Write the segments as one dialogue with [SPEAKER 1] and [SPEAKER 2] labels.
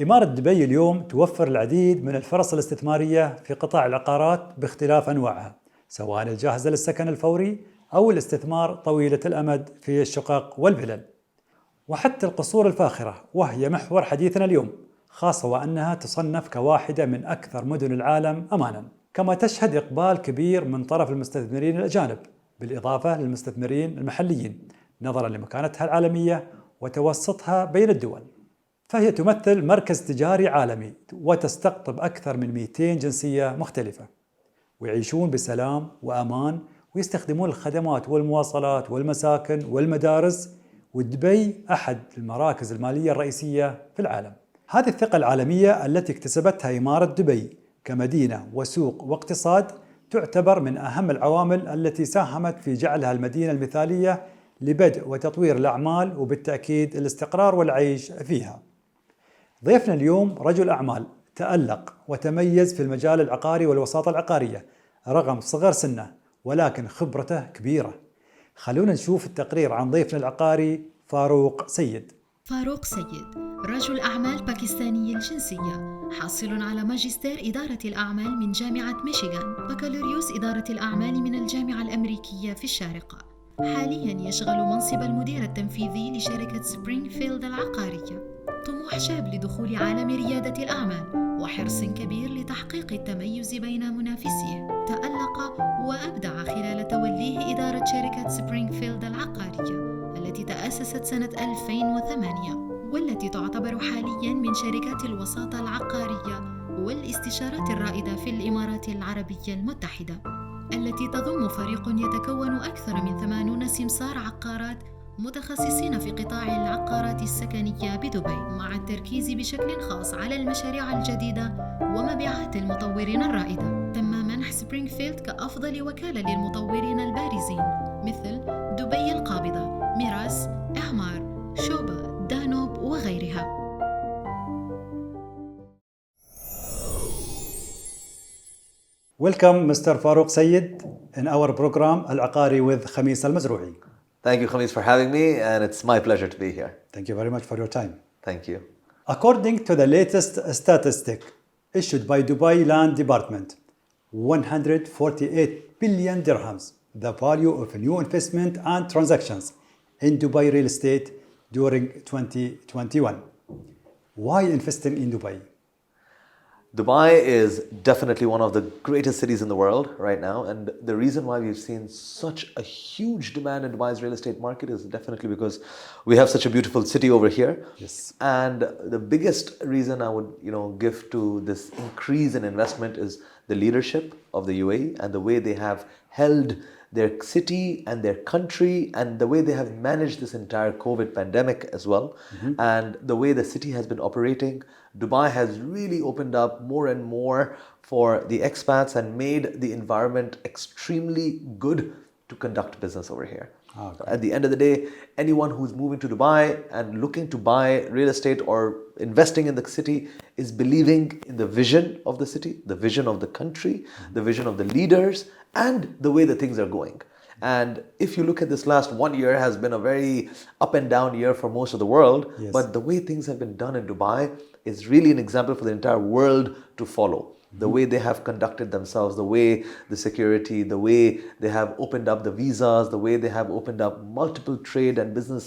[SPEAKER 1] إمارة دبي اليوم توفر العديد من الفرص الاستثمارية في قطاع العقارات باختلاف أنواعها، سواء الجاهزة للسكن الفوري أو الاستثمار طويلة الأمد في الشقق والفلل، وحتى القصور الفاخرة، وهي محور حديثنا اليوم، خاصة وأنها تصنف كواحدة من أكثر مدن العالم أماناً، كما تشهد إقبال كبير من طرف المستثمرين الأجانب، بالإضافة للمستثمرين المحليين، نظراً لمكانتها العالمية وتوسطها بين الدول. فهي تمثل مركز تجاري عالمي وتستقطب أكثر من 200 جنسية مختلفة، ويعيشون بسلام وأمان ويستخدمون الخدمات والمواصلات والمساكن والمدارس، ودبي أحد المراكز المالية الرئيسية في العالم. هذه الثقة العالمية التي اكتسبتها إمارة دبي كمدينة وسوق واقتصاد تعتبر من أهم العوامل التي ساهمت في جعلها المدينة المثالية لبدء وتطوير الأعمال، وبالتأكيد الاستقرار والعيش فيها. ضيفنا اليوم رجل أعمال تألق وتميز في المجال العقاري والوساطة العقارية رغم صغر سنه، ولكن خبرته كبيرة. خلونا نشوف التقرير عن ضيفنا العقاري فاروق سيد.
[SPEAKER 2] فاروق سيد رجل أعمال باكستاني الجنسية، حاصل على ماجستير إدارة الأعمال من جامعة ميشيغان، بكالوريوس إدارة الأعمال من الجامعة الأمريكية في الشارقة. حالياً يشغل منصب المدير التنفيذي لشركة سبرينغفيلد العقارية. طموح شاب لدخول عالم ريادة الأعمال وحرص كبير لتحقيق التميز بين منافسيه. تألق وأبدع خلال توليه إدارة شركة سبرينغفيلد العقارية التي تأسست سنة 2008، والتي تعتبر حالياً من شركات الوساطة العقارية والاستشارات الرائدة في الإمارات العربية المتحدة، التي تضم فريق يتكون أكثر من 80 سمسار عقارات متخصصين في قطاع العقارات السكنية بدبي، مع التركيز بشكل خاص على المشاريع الجديدة ومبيعات المطورين الرائدة. تم منح سبرينغفيلد كأفضل وكالة للمطورين البارزين مثل دبي القابضة، ميراس، إعمار، شوبا، دانوب وغيرها.
[SPEAKER 1] Welcome Mr. Farouq Sayed in our program العقاري with خميس المزروعي.
[SPEAKER 3] Thank you, Khamis, for having me, and it's my pleasure to be here.
[SPEAKER 1] Thank you very much for your time.
[SPEAKER 3] Thank you.
[SPEAKER 1] According to the latest statistic issued by Dubai Land Department, 148 billion dirhams, the value of new investment and transactions in Dubai real estate during 2021. Why investing in Dubai?
[SPEAKER 3] Dubai is definitely one of the greatest cities in the world right now, and the reason why we've seen such a huge demand in Dubai's real estate market is definitely because we have such a beautiful city over here.
[SPEAKER 1] Yes.
[SPEAKER 3] And the biggest reason I would, give to this increase in investment is the leadership of the UAE and the way they have held their city and their country, and the way they have managed this entire COVID pandemic as well, and the way the city has been operating. Dubai has really opened up more and more for the expats and made the environment extremely good to conduct business over here.
[SPEAKER 1] Okay.
[SPEAKER 3] At the end of the day, anyone who's moving to Dubai and looking to buy real estate or investing in the city is believing in the vision of the city, the vision of the country, the vision of the leaders, and the way the things are going. And if you look at this last 1 year has been a very up and down year for most of the world,
[SPEAKER 1] Yes.
[SPEAKER 3] but the way things have been done in Dubai is really an example for the entire world to follow. The way they have conducted themselves, the way the security, the way they have opened up the visas, the way they have opened up multiple trade and business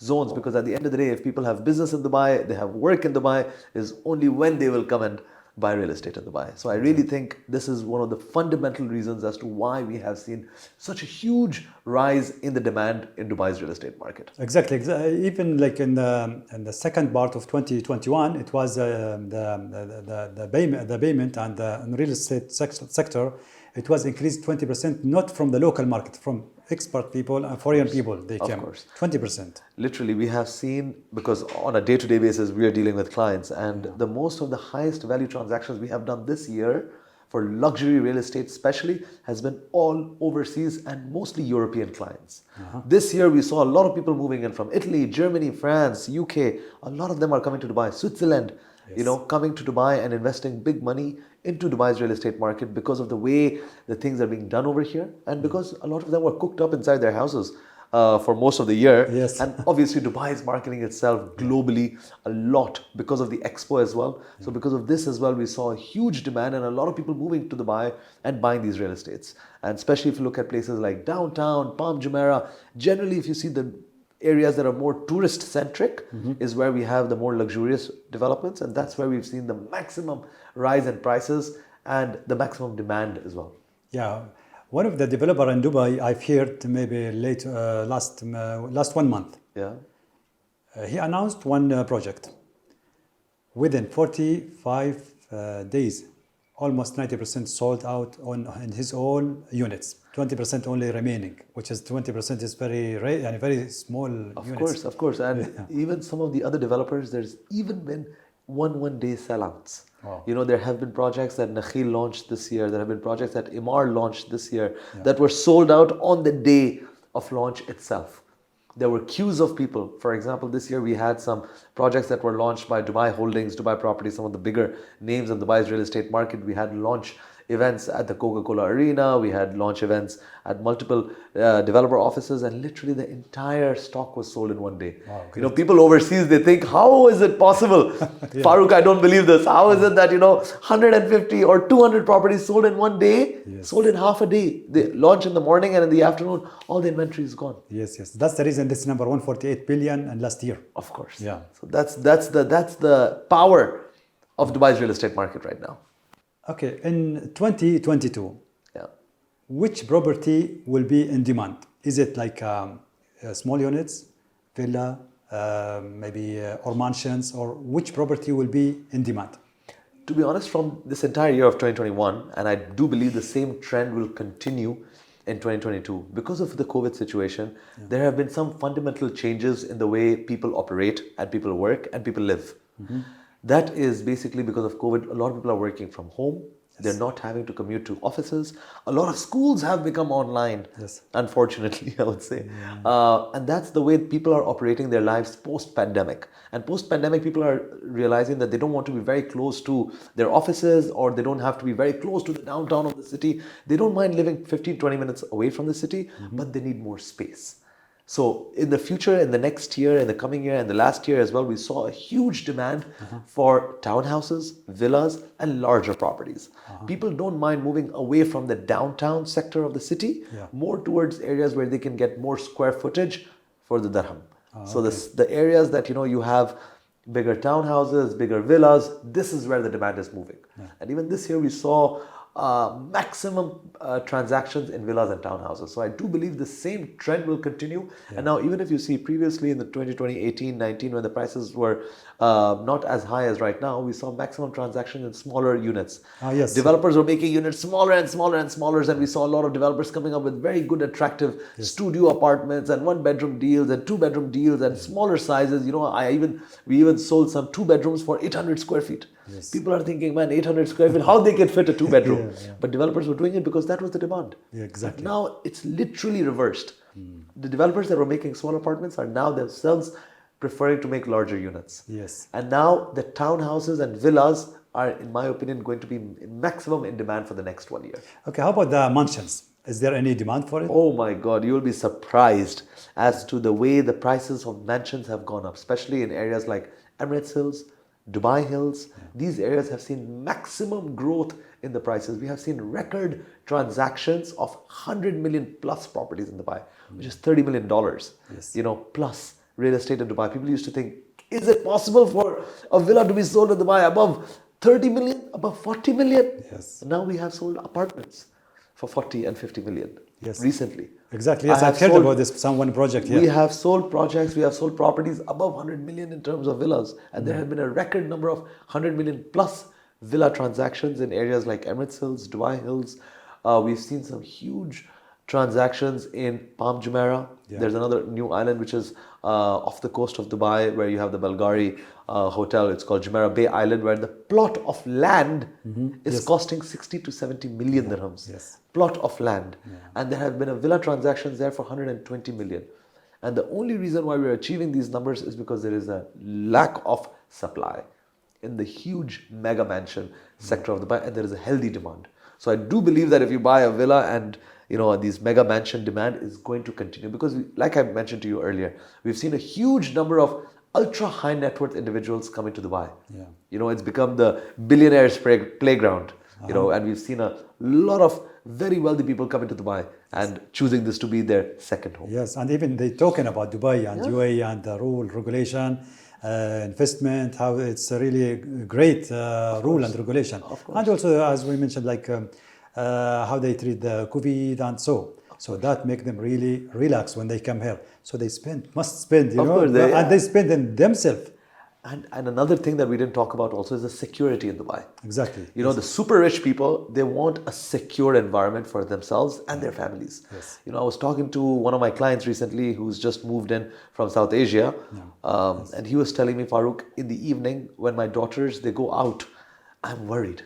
[SPEAKER 3] zones. Because at the end of the day, if people have business in Dubai, they have work in Dubai, is only when they will come and buy real estate in Dubai. So I really think this is one of the fundamental reasons as to why we have seen such a huge rise in the demand in Dubai's real estate market.
[SPEAKER 1] Exactly. Even like in the second part of 2021, it was the payment and the real estate sector. It was increased 20%, not from the local market, from expert people and foreign people. They came.
[SPEAKER 3] Of course.
[SPEAKER 1] 20%.
[SPEAKER 3] Literally, we have seen, because on a day-to-day basis, we are dealing with clients, and the most of the highest value transactions we have done this year for luxury real estate especially has been all overseas and mostly European clients. This year, we saw a lot of people moving in from Italy, Germany, France, UK. A lot of them are coming to Dubai, Switzerland, coming to Dubai and investing big money into Dubai's real estate market because of the way the things are being done over here, and because a lot of them were cooked up inside their houses. for most of the year.
[SPEAKER 1] Yes.
[SPEAKER 3] And obviously Dubai is marketing itself globally a lot because of the expo as well. So because of this as well, we saw a huge demand and a lot of people moving to Dubai and buying these real estates. And especially if you look at places like downtown, Palm Jumeirah, generally if you see the areas that are more tourist centric is where we have the more luxurious developments, and that's where we've seen the maximum rise in prices and the maximum demand as well.
[SPEAKER 1] Yeah, one of the developer in Dubai, I've heard maybe last 1 month.
[SPEAKER 3] Yeah.
[SPEAKER 1] He announced one project. Within 45 days, almost 90% sold out in his own units. 20% only remaining, which is 20% is very small units.
[SPEAKER 3] Of course. And even some of the other developers, there's even been one day sellouts.
[SPEAKER 1] Wow.
[SPEAKER 3] You know, there have been projects that Nakhil launched this year, there have been projects that Imar launched this year that were sold out on the day of launch itself. There were queues of people. For example, this year we had some projects that were launched by Dubai Holdings, Dubai Properties, some of the bigger names in Dubai's real estate market. We had launch events at the Coca-Cola Arena. We had launch events at multiple developer offices, and literally the entire stock was sold in one day.
[SPEAKER 1] Wow,
[SPEAKER 3] you know, people overseas, they think, how is it possible? Farouq, I don't believe this. How is it that, 150 or 200 properties sold in one day, sold in half a day? They launch in the morning and in the afternoon, all the inventory is gone.
[SPEAKER 1] Yes. That's the reason this number 148 billion and last year.
[SPEAKER 3] Of course.
[SPEAKER 1] Yeah.
[SPEAKER 3] So that's the power of Dubai's real estate market right now.
[SPEAKER 1] Okay, in 2022,
[SPEAKER 3] Yeah.
[SPEAKER 1] which property will be in demand? Is it like small units, villa, or mansions, or which property will be in demand?
[SPEAKER 3] To be honest, from this entire year of 2021, and I do believe the same trend will continue in 2022, because of the COVID situation, there have been some fundamental changes in the way people operate and people work and people live. That is basically because of COVID. A lot of people are working from home. They're not having to commute to offices. A lot of schools have become online, unfortunately, I would say. And that's the way people are operating their lives post-pandemic. And post-pandemic, people are realizing that they don't want to be very close to their offices, or they don't have to be very close to the downtown of the city. They don't mind living 15, 20 minutes away from the city, but they need more space. So in the future, in the next year, in the coming year, and the last year as well, we saw a huge demand for townhouses, villas, and larger properties. People don't mind moving away from the downtown sector of the city, more towards areas where they can get more square footage for the dirham. So the areas that, you have bigger townhouses, bigger villas, this is where the demand is moving. And even this year, we saw maximum transactions in villas and townhouses. So I do believe the same trend will continue. And now, even if you see previously in the 2020, 18, 19, when the prices were not as high as right now, we saw maximum transactions in smaller units. Developers were making units smaller and smaller and smaller, and we saw a lot of developers coming up with very good, attractive studio apartments and 1-bedroom deals and 2-bedroom deals and smaller sizes. We even sold some 2 bedrooms for 800 square feet. People are thinking, man, 800 square feet, how they can fit a 2-bedroom? But developers were doing it because that was the demand.
[SPEAKER 1] Exactly.
[SPEAKER 3] But now it's literally reversed. The developers that were making small apartments are now themselves preferring to make larger units. And now the townhouses and villas are, in my opinion, going to be maximum in demand for the next 1 year.
[SPEAKER 1] Okay, how about the mansions? Is there any demand for it?
[SPEAKER 3] Oh my God, you will be surprised as to the way the prices of mansions have gone up, especially in areas like Emirates Hills, Dubai Hills. These areas have seen maximum growth in the prices. We have seen record transactions of 100 million plus properties in Dubai, which is $30 million, plus real estate in Dubai. People used to think, is it possible for a villa to be sold in Dubai above 30 million, above 40 million?
[SPEAKER 1] Yes.
[SPEAKER 3] Now we have sold apartments for 40 and 50 million recently.
[SPEAKER 1] Exactly. Yes, I've heard about this one project here.
[SPEAKER 3] We have sold projects, we have sold properties above 100 million in terms of villas. And there have been a record number of 100 million plus villa transactions in areas like Emirates Hills, Dubai Hills. We've seen some huge transactions in Palm Jumeirah. There's another new island which is off the coast of Dubai, where you have the Bulgari hotel. It's called Jumeirah Bay Island, where the plot of land is costing 60 to 70 million dirhams. Plot of land. And there have been a villa transactions there for 120 million. And the only reason why we're achieving these numbers is because there is a lack of supply in the huge mega mansion sector of Dubai, and there is a healthy demand. So I do believe that if you buy a villa and these mega mansion demand is going to continue because, like I mentioned to you earlier, we've seen a huge number of ultra high net worth individuals coming to Dubai.
[SPEAKER 1] Yeah.
[SPEAKER 3] It's become the billionaires' playground. And we've seen a lot of very wealthy people coming to Dubai and choosing this to be their second home.
[SPEAKER 1] Yes, and even they talking about Dubai and UAE and the rule, regulation, investment, how it's a really great rule and regulation. And also, as we mentioned, like how they treat the COVID and so that make them really relax when they come here. So they must spend, and they spend in themselves.
[SPEAKER 3] And another thing that we didn't talk about also is the security in Dubai.
[SPEAKER 1] Exactly.
[SPEAKER 3] The super rich people, they want a secure environment for themselves and their families.
[SPEAKER 1] Yes.
[SPEAKER 3] I was talking to one of my clients recently who's just moved in from South Asia. And he was telling me, Farouq, in the evening when my daughters, they go out, I'm worried.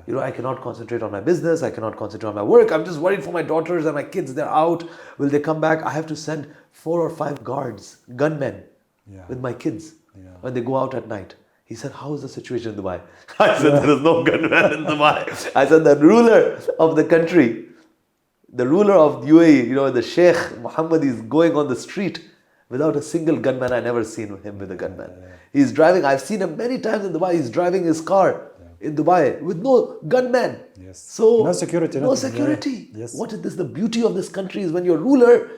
[SPEAKER 1] Yeah.
[SPEAKER 3] I cannot concentrate on my business. I cannot concentrate on my work. I'm just worried for my daughters and my kids. They're out. Will they come back? I have to send 4 or 5 guards, gunmen with my kids. When they go out at night. He said, how is the situation in Dubai? I said, there is no gunman in Dubai. I said, the ruler of the country, the ruler of UAE, the Sheikh Muhammad is going on the street without a single gunman. I never seen him with a gunman. He's driving, I've seen him many times in Dubai. He's driving his car in Dubai with no gunman.
[SPEAKER 1] Yes.
[SPEAKER 3] So
[SPEAKER 1] no security.
[SPEAKER 3] No security.
[SPEAKER 1] Yes.
[SPEAKER 3] What is this? The beauty of this country is when your ruler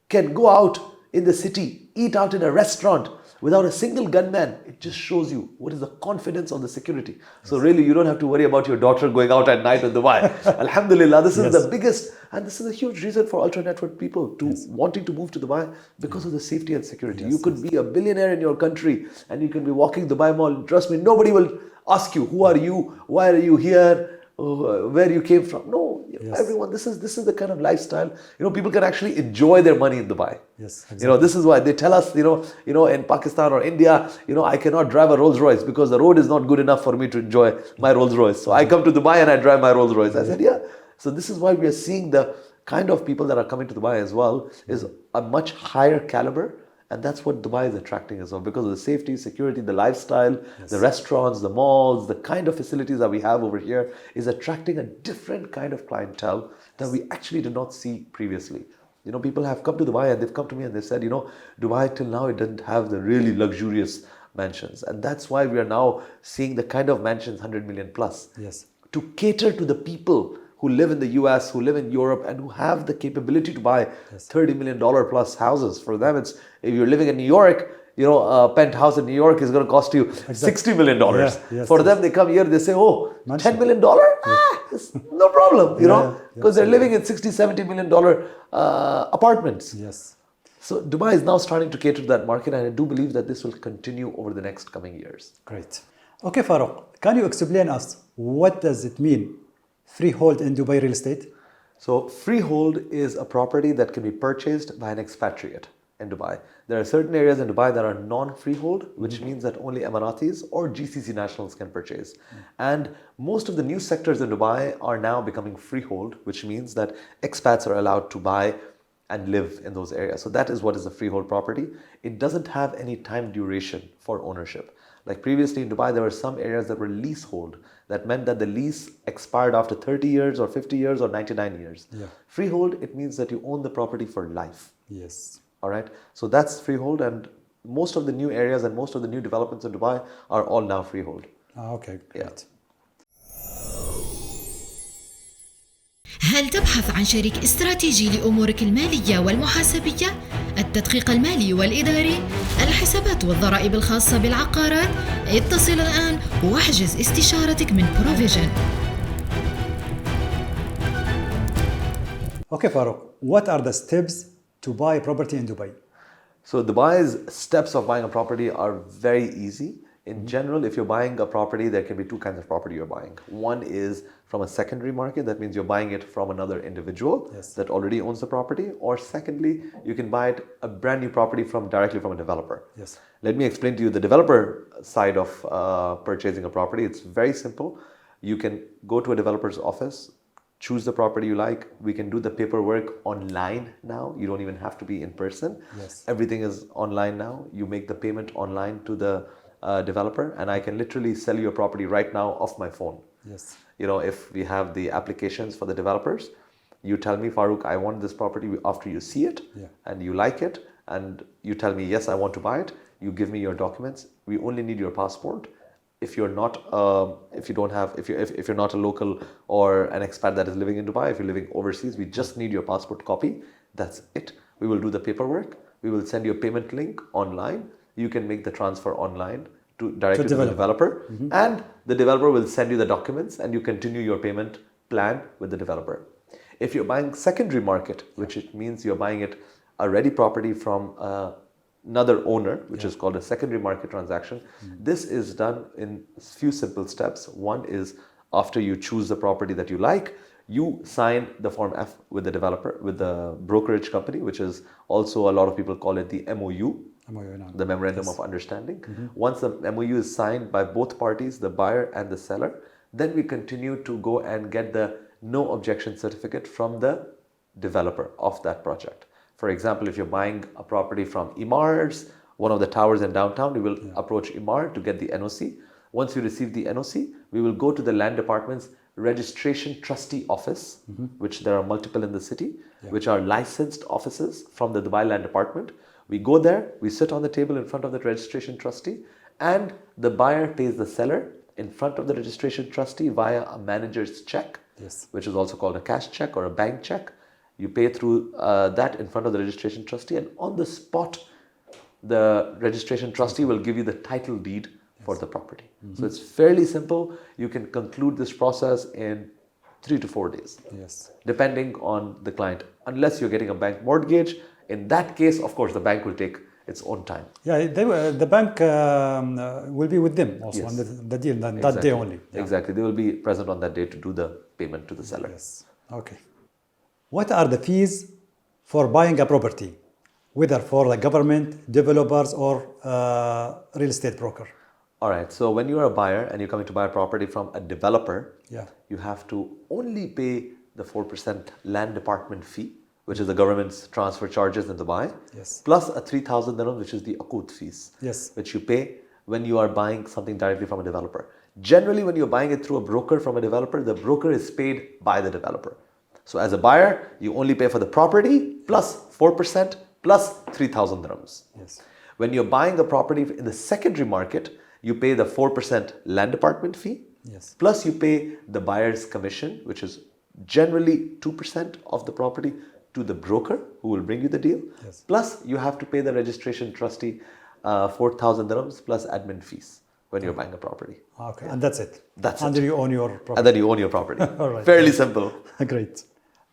[SPEAKER 3] can go out in the city, eat out in a restaurant, without a single gunman. It just shows you what is the confidence of the security. So really, you don't have to worry about your daughter going out at night in Dubai. Alhamdulillah, this is the biggest, and this is a huge reason for ultra net worth people to wanting to move to Dubai because of the safety and security. You could be a billionaire in your country and you can be walking Dubai Mall. Trust me, nobody will ask you, who are you? Why are you here? Where you came from? No, everyone. This is the kind of lifestyle. People can actually enjoy their money in Dubai.
[SPEAKER 1] Yes, exactly.
[SPEAKER 3] This is why they tell us. In Pakistan or India, I cannot drive a Rolls Royce because the road is not good enough for me to enjoy my Rolls Royce. So I come to Dubai and I drive my Rolls Royce. I said, yeah. So this is why we are seeing the kind of people that are coming to Dubai as well is a much higher caliber. And that's what Dubai is attracting as well because of the safety, security, the lifestyle, the restaurants, the malls, the kind of facilities that we have over here is attracting a different kind of clientele that we actually did not see previously. People have come to Dubai and they've come to me and they said, Dubai till now it didn't have the really luxurious mansions. And that's why we are now seeing the kind of mansions 100 million plus.
[SPEAKER 1] Yes.
[SPEAKER 3] To cater to the people who live in the US, who live in Europe, and who have the capability to buy $30 million plus houses. For them, it's if you're living in New York, a penthouse in New York is going to cost you $60 million. For them, they come here, they say, oh, $10 million? It's no problem, because they're living in $60, $70 million apartments.
[SPEAKER 1] Yes.
[SPEAKER 3] So Dubai is now starting to cater to that market, and I do believe that this will continue over the next coming years.
[SPEAKER 1] Great. Okay, Farouq, can you explain us what does it mean? Freehold in Dubai real estate?
[SPEAKER 3] So freehold is a property that can be purchased by an expatriate in Dubai. There are certain areas in Dubai that are non-freehold, which means that only Emiratis or GCC nationals can purchase. And most of the new sectors in Dubai are now becoming freehold, which means that expats are allowed to buy and live in those areas. So that is what is a freehold property. It doesn't have any time duration for ownership. Like previously in Dubai, there were some areas that were leasehold. That meant that the lease expired after 30 years or 50 years or 99 years. Freehold, it means that you own the property for life.
[SPEAKER 1] Yes.
[SPEAKER 3] All right. So that's freehold, and most of the new areas and most of the new developments in Dubai are all now freehold.
[SPEAKER 1] Okay, great.
[SPEAKER 2] هل تبحث عن شريك استراتيجي لأمورك المالية والمحاسبية؟ التدقيق المالي والإداري؟ الحسابات والضرائب الخاصة بالعقارات؟ اتصل الآن واحجز استشارتك من بروفيجن.
[SPEAKER 1] Okay, Farouq, what are the steps to buy property in Dubai?
[SPEAKER 3] So Dubai's steps of buying a property are very easy. In general, if you're buying a property, there can be two kinds of property you're buying. One is from a secondary market. That means you're buying it from another individual that already owns the property. Or secondly, you can buy it a brand new property directly from a developer.
[SPEAKER 1] Yes.
[SPEAKER 3] Let me explain to you the developer side of purchasing a property. It's very simple. You can go to a developer's office, choose the property you like. We can do the paperwork online now. You don't even have to be in person.
[SPEAKER 1] Yes.
[SPEAKER 3] Everything is online now. You make the payment online to the developer, and I can literally sell you a property right now off my phone.
[SPEAKER 1] Yes.
[SPEAKER 3] If we have the applications for the developers, You tell me, Farouq, I want this property. After you see it and you like it, and you tell me, yes, I want to buy it. You give me your documents. We only need your passport. If you're not, if you're not a local or an expat that is living in Dubai, if you're living overseas, we just need your passport copy. That's it. We will do the paperwork. We will send you a payment link online. You can make the transfer online directly to the developer, and the developer will send you the documents, and you continue your payment plan with the developer. If you're buying secondary market, which it means you're buying it a ready property from another owner, which is called a secondary market transaction. This is done in a few simple steps. One is, after you choose the property that you like, you sign the Form F with the developer, with the brokerage company, which is also, a lot of people call it the MOU, the Memorandum of Understanding. Once the MOU is signed by both parties, the buyer and the seller, then we continue to go and get the no objection certificate from the developer of that project. For example, if you're buying a property from Emar's, one of the towers in downtown, we will approach Emar to get the NOC. Once you receive the NOC, we will go to the land department's registration trustee office, which there are multiple in the city, which are licensed offices from the Dubai Land Department. We go there, we sit on the table in front of the registration trustee, and the buyer pays the seller in front of the registration trustee via a manager's check, which is also called a cash check or a bank check. You pay through that in front of the registration trustee, and on the spot, the registration trustee will give you the title deed for the property. So it's fairly simple. You can conclude this process in 3 to 4 days, depending on the client. Unless you're getting a bank mortgage, in that case, of course, the bank will take its own time.
[SPEAKER 1] Yeah, the bank will be with them also on the deal that day only.
[SPEAKER 3] Exactly. They will be present on that day to do the payment to the seller.
[SPEAKER 1] Okay. What are the fees for buying a property, whether for the government, developers, or real estate broker?
[SPEAKER 3] All right. So when you are a buyer and you're coming to buy a property from a developer, you have to only pay the 4% land department fee, which is the government's transfer charges in Dubai, plus a 3,000 dirham, which is the akut fees, which you pay when you are buying something directly from a developer. Generally, when you're buying it through a broker from a developer, the broker is paid by the developer. So as a buyer, you only pay for the property plus 4% plus 3,000 dirhams. When you're buying a property in the secondary market, you pay the 4% land department fee, plus you pay the buyer's commission, which is generally 2% of the property, to the broker who will bring you the deal. Plus you have to pay the registration trustee 4,000 dirhams plus admin fees when you're buying a property.
[SPEAKER 1] Okay, and that's it.
[SPEAKER 3] That's
[SPEAKER 1] and
[SPEAKER 3] it.
[SPEAKER 1] Then you own your property.
[SPEAKER 3] And then you own your property.
[SPEAKER 1] All right.
[SPEAKER 3] Fairly simple.
[SPEAKER 1] Great.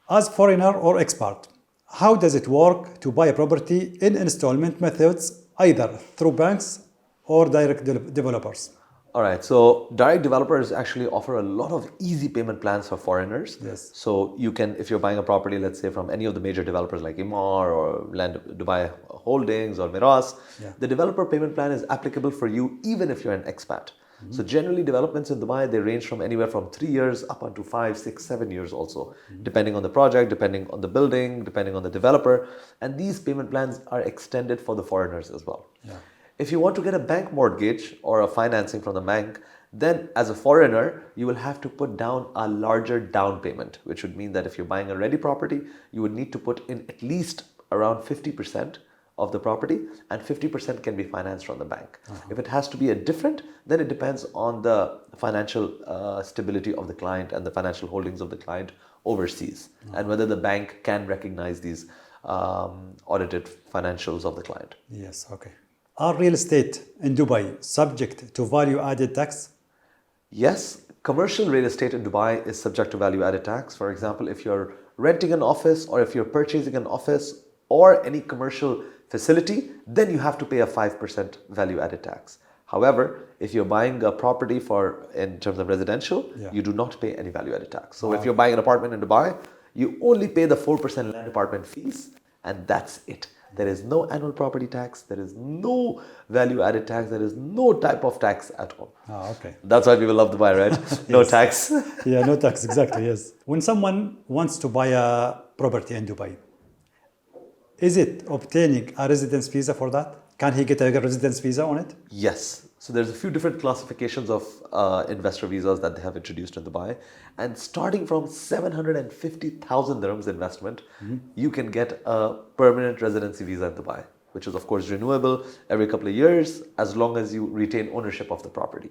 [SPEAKER 1] As foreigner or expat, how does it work to buy a property in installment methods, either through banks or direct developers?
[SPEAKER 3] All right, so direct developers actually offer a lot of easy payment plans for foreigners. So you can, if you're buying a property, let's say from any of the major developers like Emaar or Land Dubai Holdings or Miras, the developer payment plan is applicable for you even if you're an expat. So generally developments in Dubai, they range from anywhere from 3 years up unto 5, 6, 7 years also, depending on the project, depending on the building, depending on the developer. And these payment plans are extended for the foreigners as well. If you want to get a bank mortgage or a financing from the bank, then as a foreigner, you will have to put down a larger down payment, which would mean that if you're buying a ready property, you would need to put in at least around 50% of the property, and 50% can be financed from the bank. If it has to be a different, then it depends on the financial stability of the client and the financial holdings of the client overseas, and whether the bank can recognize these audited financials of the client.
[SPEAKER 1] Okay. Are real estate in Dubai subject to value-added tax?
[SPEAKER 3] Yes, commercial real estate in Dubai is subject to value-added tax. For example, if you're renting an office or if you're purchasing an office or any commercial facility, then you have to pay a 5% value-added tax. However, if you're buying a property in terms of residential, you do not pay any value-added tax. So if you're buying an apartment in Dubai, you only pay the 4% land department fees, and that's it. There is no annual property tax, there is no value-added tax, there is no type of tax at all.
[SPEAKER 1] Okay.
[SPEAKER 3] That's why people love Dubai, right? No tax.
[SPEAKER 1] No tax, exactly, When someone wants to buy a property in Dubai, is it obtaining a residence visa for that? Can he get a residence visa on it?
[SPEAKER 3] Yes. So there's a few different classifications of investor visas that they have introduced in Dubai. And starting from 750,000 dirhams investment, you can get a permanent residency visa in Dubai, which is of course renewable every couple of years as long as you retain ownership of the property.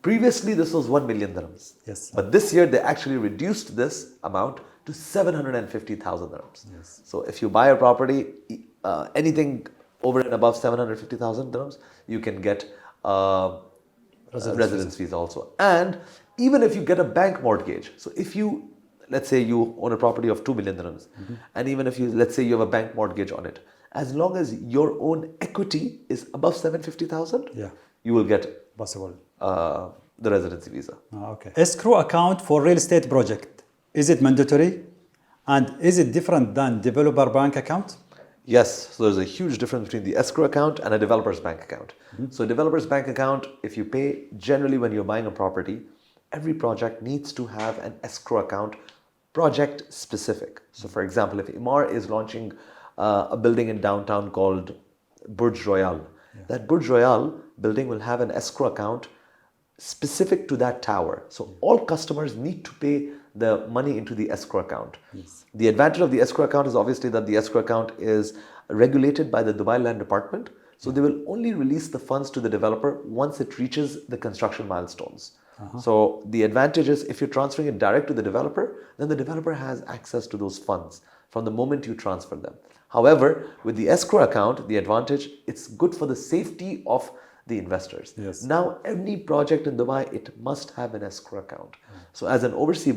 [SPEAKER 3] Previously, this was 1 million dirhams.
[SPEAKER 1] Yes.
[SPEAKER 3] But this year, they actually reduced this amount to 750,000 dirhams.
[SPEAKER 1] Yes.
[SPEAKER 3] So if you buy a property, anything over and above 750,000 dirhams, you can get residence visa also. And even if you get a bank mortgage, so if you, let's say you own a property of 2 million dirhams, and even if you, let's say you have a bank mortgage on it, as long as your own equity is above 750,000, you will get
[SPEAKER 1] possible
[SPEAKER 3] the residency visa.
[SPEAKER 1] Okay. Escrow account for real estate project, is it mandatory? And is it different than developer bank account?
[SPEAKER 3] Yes, so there's a huge difference between the escrow account and a developer's bank account. So a developer's bank account, if you pay, generally when you're buying a property, every project needs to have an escrow account project specific. So for example, if Emaar is launching a building in downtown called Burj Royal, that Burj Royal building will have an escrow account specific to that tower. So all customers need to pay the money into the escrow account. The advantage of the escrow account is obviously that the escrow account is regulated by the Dubai Land Department. So they will only release the funds to the developer once it reaches the construction milestones. So the advantage is if you're transferring it direct to the developer, then the developer has access to those funds from the moment you transfer them. However, with the escrow account, the advantage, it's good for the safety of the investors. Now, any project in Dubai, it must have an escrow account. So as an overseas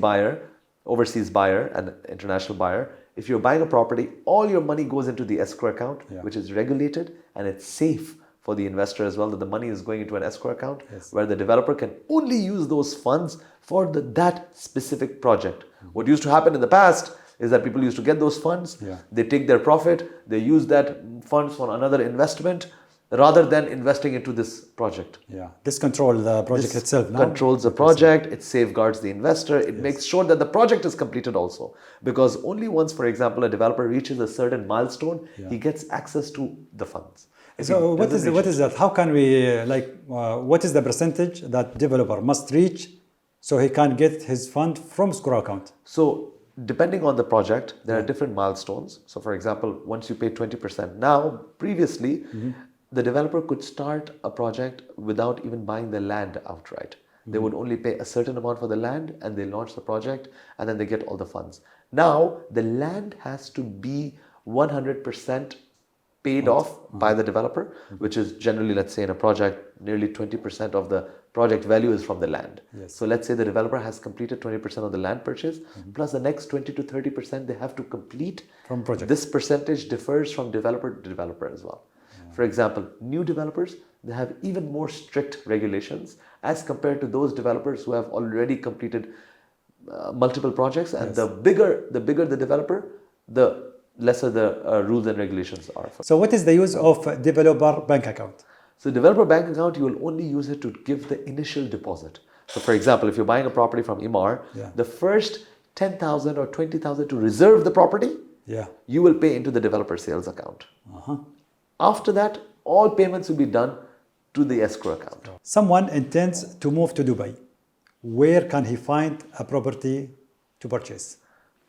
[SPEAKER 3] buyer and international buyer, if you're buying a property, all your money goes into the escrow account, which is regulated and it's safe for the investor as well, that the money is going into an escrow account where the developer can only use those funds for that specific project. What used to happen in the past is that people used to get those funds, they take their profit, they use that funds for another investment, rather than investing into this project.
[SPEAKER 1] This controls the project itself.
[SPEAKER 3] Controls the project, it safeguards the investor, it makes sure that the project is completed also. Because only once, for example, a developer reaches a certain milestone, he gets access to the funds.
[SPEAKER 1] So what is that? How can we, what is the percentage that developer must reach so he can get his fund from escrow account?
[SPEAKER 3] So depending on the project, there are different milestones. So for example, once you pay 20%, now previously, the developer could start a project without even buying the land outright. They would only pay a certain amount for the land and they launch the project and then they get all the funds. Now, the land has to be 100% paid off by the developer, which is generally, let's say in a project, nearly 20% of the project value is from the land. So let's say the developer has completed 20% of the land purchase, plus the next 20 to 30% they have to complete.
[SPEAKER 1] From project.
[SPEAKER 3] This percentage differs from developer to developer as well. For example, new developers, they have even more strict regulations as compared to those developers who have already completed multiple projects. And the bigger the developer, the lesser the rules and regulations are.
[SPEAKER 1] So what is the use of developer bank account?
[SPEAKER 3] So developer bank account, you will only use it to give the initial deposit. So for example, if you're buying a property from Emaar, the first 10,000 or 20,000 to reserve the property, you will pay into the developer sales account. After that, all payments will be done to the escrow account.
[SPEAKER 1] Someone intends to move to Dubai. Where can he find a property to purchase?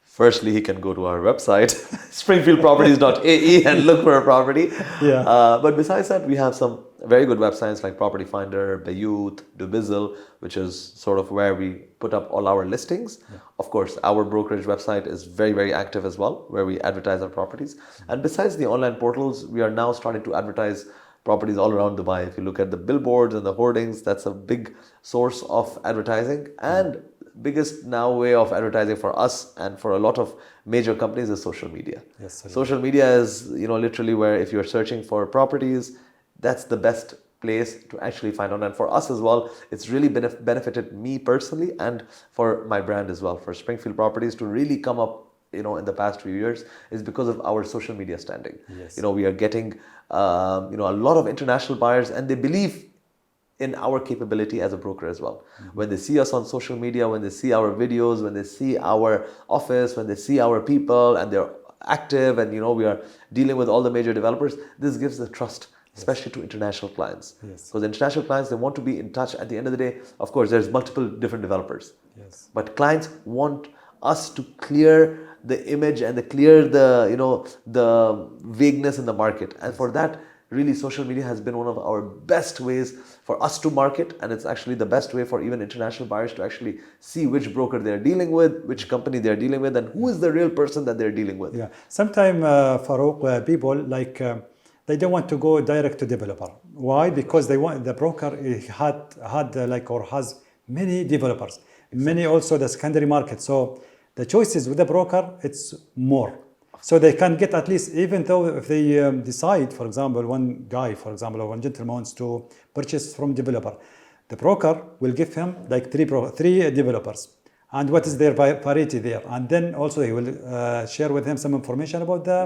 [SPEAKER 3] Firstly, he can go to our website, springfieldproperties.ae, and look for a property. But besides that, we have some very good websites like Property Finder, Bayut, Dubizzle, which is sort of where we put up all our listings. Of course, our brokerage website is very, very active as well, where we advertise our properties. And besides the online portals, we are now starting to advertise properties all around Dubai. If you look at the billboards and the hoardings, that's a big source of advertising. And biggest now way of advertising for us and for a lot of major companies is social media. Social media is, literally where if you're searching for properties, that's the best place to actually find out. And for us as well, it's really benefited me personally and for my brand as well. For Springfield Properties to really come up, in the past few years is because of our social media standing. We are getting, a lot of international buyers and they believe in our capability as a broker as well. When they see us on social media, when they see our videos, when they see our office, when they see our people and they're active and we are dealing with all the major developers, this gives the trust. especially to international clients.
[SPEAKER 1] Yes.
[SPEAKER 3] Because international clients, they want to be in touch. At the end of the day, of course, there's multiple different developers.
[SPEAKER 1] Yes.
[SPEAKER 3] But clients want us to clear the image and clear the, the vagueness in the market. And for that, really, social media has been one of our best ways for us to market, and it's actually the best way for even international buyers to actually see which broker they're dealing with, which company they're dealing with, and who is the real person that they're dealing with.
[SPEAKER 1] Yeah. Sometimes, Farouq, people they don't want to go direct to developer. Why? Because they want the broker has many developers, many also the secondary market. So the choices with the broker, it's more. So they can get at least, even though if they decide, for example, one guy, for example, or one gentleman wants to purchase from developer, the broker will give him like three developers. And what is their parity there? And then also he will share with him some information about the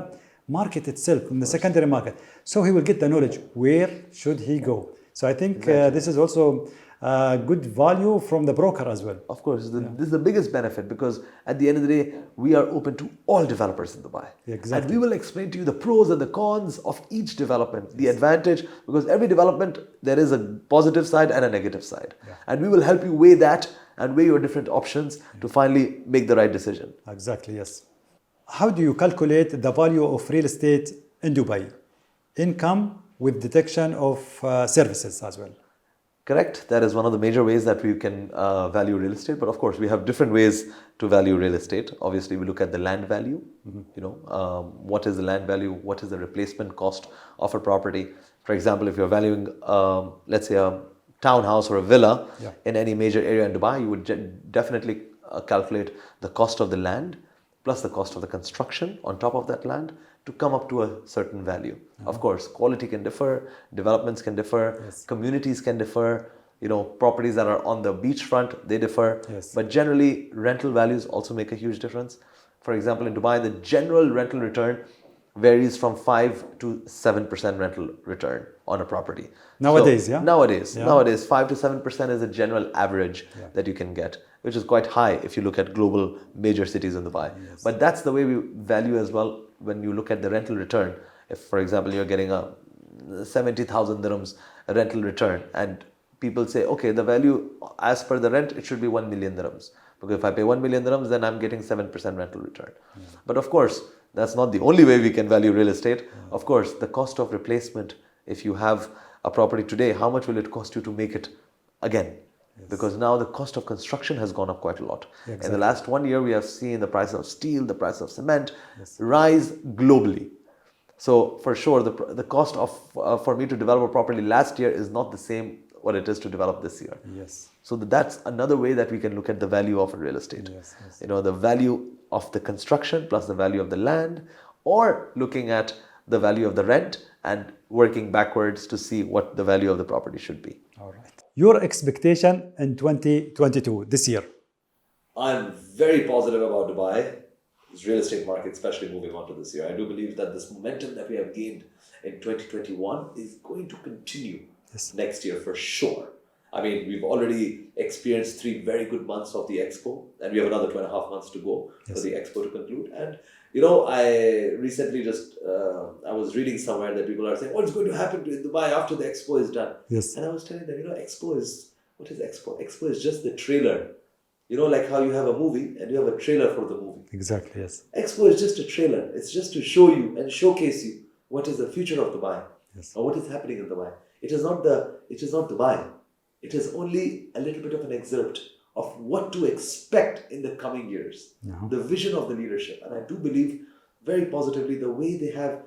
[SPEAKER 1] market itself, in the secondary market. So he will get the knowledge, where should he go? So I think this is also good value from the broker as well.
[SPEAKER 3] Of course, this is the biggest benefit, because at the end of the day, we are open to all developers in Dubai.
[SPEAKER 1] Exactly.
[SPEAKER 3] And we will explain to you the pros and the cons of each development, the advantage, because every development, there is a positive side and a negative side.
[SPEAKER 1] Yeah.
[SPEAKER 3] And we will help you weigh that and weigh your different options to finally make the right decision.
[SPEAKER 1] Exactly, yes. How do you calculate the value of real estate in Dubai? Income with detection of services as well.
[SPEAKER 3] Correct. That is one of the major ways that we can value real estate. But of course, we have different ways to value real estate. Obviously, we look at the land value. What is the land value? What is the replacement cost of a property? For example, if you're valuing, let's say, a townhouse or a villa in any major area in Dubai, you would definitely calculate the cost of the land plus the cost of the construction on top of that land to come up to a certain value. Of course, quality can differ, developments can differ, communities can differ, properties that are on the beachfront, they differ.
[SPEAKER 1] Yes.
[SPEAKER 3] But generally, rental values also make a huge difference. For example, in Dubai, the general rental return varies from 5 to 7% rental return on a property.
[SPEAKER 1] Nowadays,
[SPEAKER 3] Nowadays, 5 to 7% is a general average that you can get, which is quite high if you look at global major cities in Dubai.
[SPEAKER 1] Yes.
[SPEAKER 3] But that's the way we value as well when you look at the rental return. If, for example, you're getting a 70,000 dirhams rental return, and people say, okay, the value as per the rent, it should be 1 million dirhams. Because if I pay 1 million dirhams, then I'm getting 7% rental return. But of course, that's not the only way we can value real estate. Of course, the cost of replacement, if you have a property today, how much will it cost you to make it again? Because now the cost of construction has gone up quite a lot.
[SPEAKER 1] Exactly.
[SPEAKER 3] In the last 1 year, we have seen the price of steel, the price of cement rise globally. So for sure, the cost of for me to develop a property last year is not the same what it is to develop this year.
[SPEAKER 1] Yes.
[SPEAKER 3] So that's another way that we can look at the value of a real estate.
[SPEAKER 1] Yes.
[SPEAKER 3] The value of the construction plus the value of the land, or looking at the value of the rent and working backwards to see what the value of the property should be.
[SPEAKER 1] All right. Your expectation in 2022, this year?
[SPEAKER 3] I'm very positive about Dubai, this real estate market, especially moving on to this year. I do believe that this momentum that we have gained in 2021 is going to continue next year for sure. I mean, we've already experienced 3 very good months of the Expo, and we have another 2.5 months to go for the Expo to conclude. And, I recently I was reading somewhere that people are saying, what's going to happen in Dubai after the Expo is done?
[SPEAKER 1] Yes.
[SPEAKER 3] And I was telling them, Expo is, what is Expo? Expo is just the trailer. Like how you have a movie and you have a trailer for the movie.
[SPEAKER 1] Exactly, yes.
[SPEAKER 3] Expo is just a trailer. It's just to show you and showcase you what is the future of Dubai, or what is happening in Dubai. It is not Dubai. It is only a little bit of an excerpt of what to expect in the coming years, the vision of the leadership. And I do believe very positively the way they have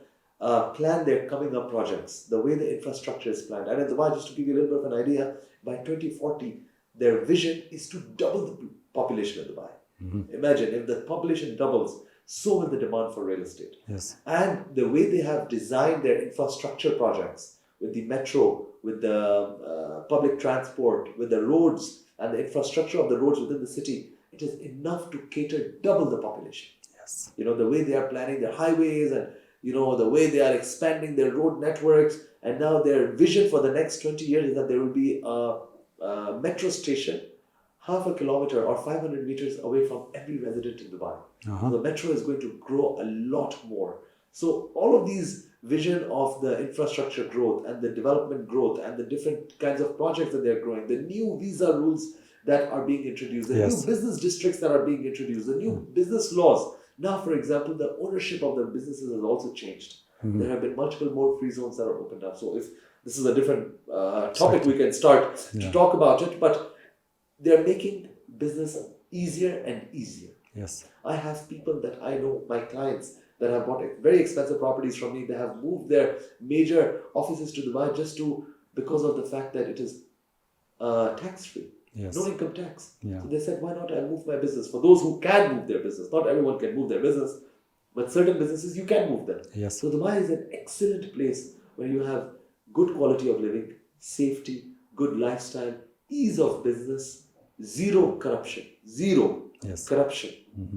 [SPEAKER 3] planned their coming up projects, the way the infrastructure is planned. And in Dubai, just to give you a little bit of an idea, by 2040, their vision is to double the population of Dubai. Imagine if the population doubles, so will the demand for real estate.
[SPEAKER 1] Yes.
[SPEAKER 3] And the way they have designed their infrastructure projects with the metro, with the public transport, with the roads and the infrastructure of the roads within the city, it is enough to cater double the population.
[SPEAKER 1] Yes.
[SPEAKER 3] The way they are planning their highways and, the way they are expanding their road networks. And now their vision for the next 20 years is that there will be a metro station half a kilometer or 500 meters away from every resident in Dubai. So the metro is going to grow a lot more. So all of these vision of the infrastructure growth and the development growth and the different kinds of projects that they're growing, the new visa rules that are being introduced, the new business districts that are being introduced, the new business laws. Now, for example, the ownership of the businesses has also changed. There have been multiple more free zones that are opened up. So if this is a different topic, we can start to talk about it, but they're making business easier and easier.
[SPEAKER 1] Yes.
[SPEAKER 3] I have people that I know, my clients, that have bought very expensive properties from me. They have moved their major offices to Dubai because of the fact that it is tax-free.
[SPEAKER 1] Yes.
[SPEAKER 3] No income tax.
[SPEAKER 1] Yeah.
[SPEAKER 3] So they said, why not I move my business? For those who can move their business, not everyone can move their business, but certain businesses you can move them.
[SPEAKER 1] Yes.
[SPEAKER 3] So Dubai is an excellent place where you have good quality of living, safety, good lifestyle, ease of business, zero corruption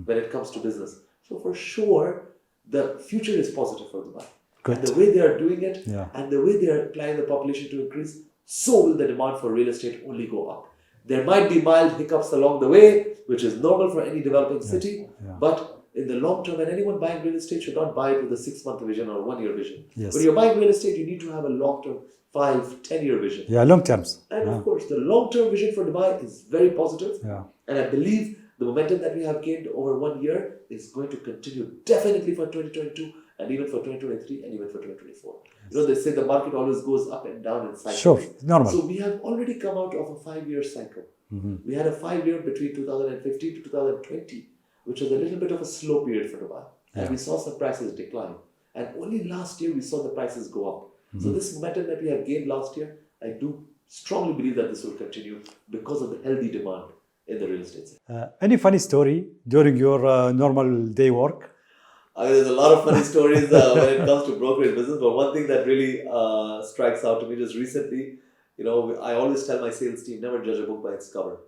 [SPEAKER 3] when it comes to business. So for sure, the future is positive for Dubai.
[SPEAKER 1] Good.
[SPEAKER 3] And the way they are doing it and the way they are applying the population to increase, so will the demand for real estate only go up. There might be mild hiccups along the way, which is normal for any developing city, but in the long term, and anyone buying real estate should not buy it with a 6-month vision or 1-year vision.
[SPEAKER 1] Yes.
[SPEAKER 3] When you're buying real estate, you need to have a long-term 5-10-year vision.
[SPEAKER 1] Yeah, long terms.
[SPEAKER 3] And of course, the long-term vision for Dubai is very positive.
[SPEAKER 1] Yeah.
[SPEAKER 3] And I believe the momentum that we have gained over 1 year is going to continue definitely for 2022 and even for 2023 and even for 2024. You know, they say the market always goes up and down in cycles.
[SPEAKER 1] Sure, normal.
[SPEAKER 3] So we have already come out of a 5-year cycle. We had a 5-year between 2015 to 2020, which was a little bit of a slow period for Dubai. And we saw some prices decline. And only last year we saw the prices go up. So this momentum that we have gained last year, I do strongly believe that this will continue because of the healthy demand in the real estate sector.
[SPEAKER 1] Any funny story during your normal day work?
[SPEAKER 3] There's a lot of funny stories when it comes to brokerage business, but one thing that really strikes out to me just recently, you know, I always tell my sales team, never judge a book by its cover.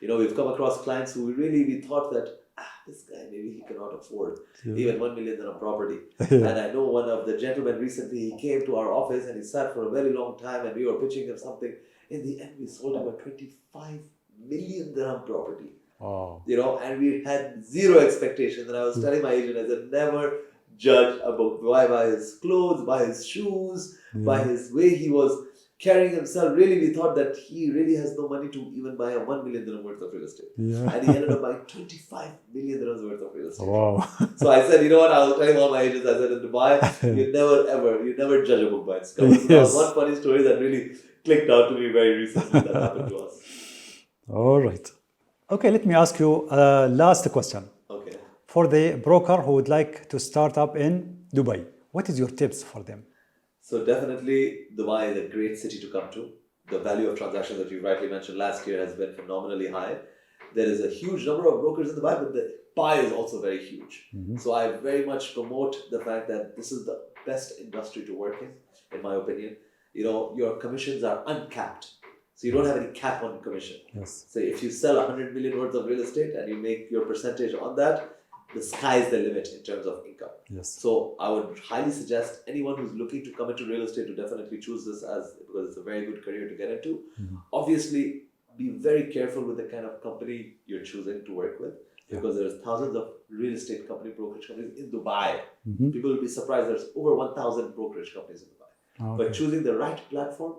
[SPEAKER 3] You know, we've come across clients who we thought that, this guy, maybe he cannot afford even 1 million on a property. And I know one of the gentlemen recently, he came to our office and he sat for a very long time and we were pitching him something. In the end, we sold him a 25 million dirham property.
[SPEAKER 1] Oh.
[SPEAKER 3] You know, and we had zero expectations. And I was telling my agent, I said, never judge a book by his clothes, by his shoes, by his way he was carrying himself. Really, we thought that he really has no money to even buy a 1 million dirham worth of real estate. And he ended up buying 25 million dirhams worth of real estate.
[SPEAKER 1] Wow.
[SPEAKER 3] So I said, you know what, I was telling all my agents, I said, in Dubai, you never judge a book by its cover. So that was one funny story that really clicked out to me very recently that happened to us.
[SPEAKER 1] All right. Okay, let me ask you a last question.
[SPEAKER 3] Okay.
[SPEAKER 1] For the broker who would like to start up in Dubai, what is your tips for them?
[SPEAKER 3] So definitely, Dubai is a great city to come to. The value of transactions that you rightly mentioned last year has been phenomenally high. There is a huge number of brokers in Dubai, but the pie is also very huge. So I very much promote the fact that this is the best industry to work in my opinion. You know, your commissions are uncapped. So you don't have any cap on commission.
[SPEAKER 1] Yes.
[SPEAKER 3] So if you sell 100 million worth of real estate and you make your percentage on that, the sky is the limit in terms of income.
[SPEAKER 1] Yes.
[SPEAKER 3] So I would highly suggest anyone who's looking to come into real estate to definitely choose this because it's a very good career to get into. Obviously, be very careful with the kind of company you're choosing to work with because there's thousands of real estate brokerage companies in Dubai. People will be surprised there's over 1,000 brokerage companies in Dubai.
[SPEAKER 1] Okay.
[SPEAKER 3] But choosing the right platform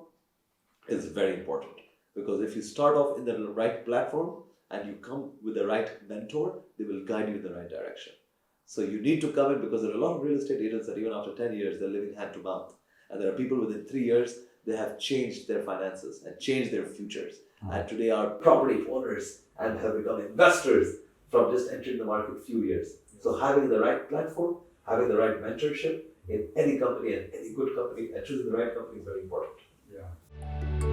[SPEAKER 3] is very important because if you start off in the right platform and you come with the right mentor, they will guide you in the right direction. So you need to come in because there are a lot of real estate agents that even after 10 years, they're living hand to mouth. And there are people within 3 years, they have changed their finances and changed their futures. And today are property owners and have become investors from just entering the market a few years. So having the right platform, having the right mentorship in any company and any good company and choosing the right company is very important.
[SPEAKER 1] Yeah.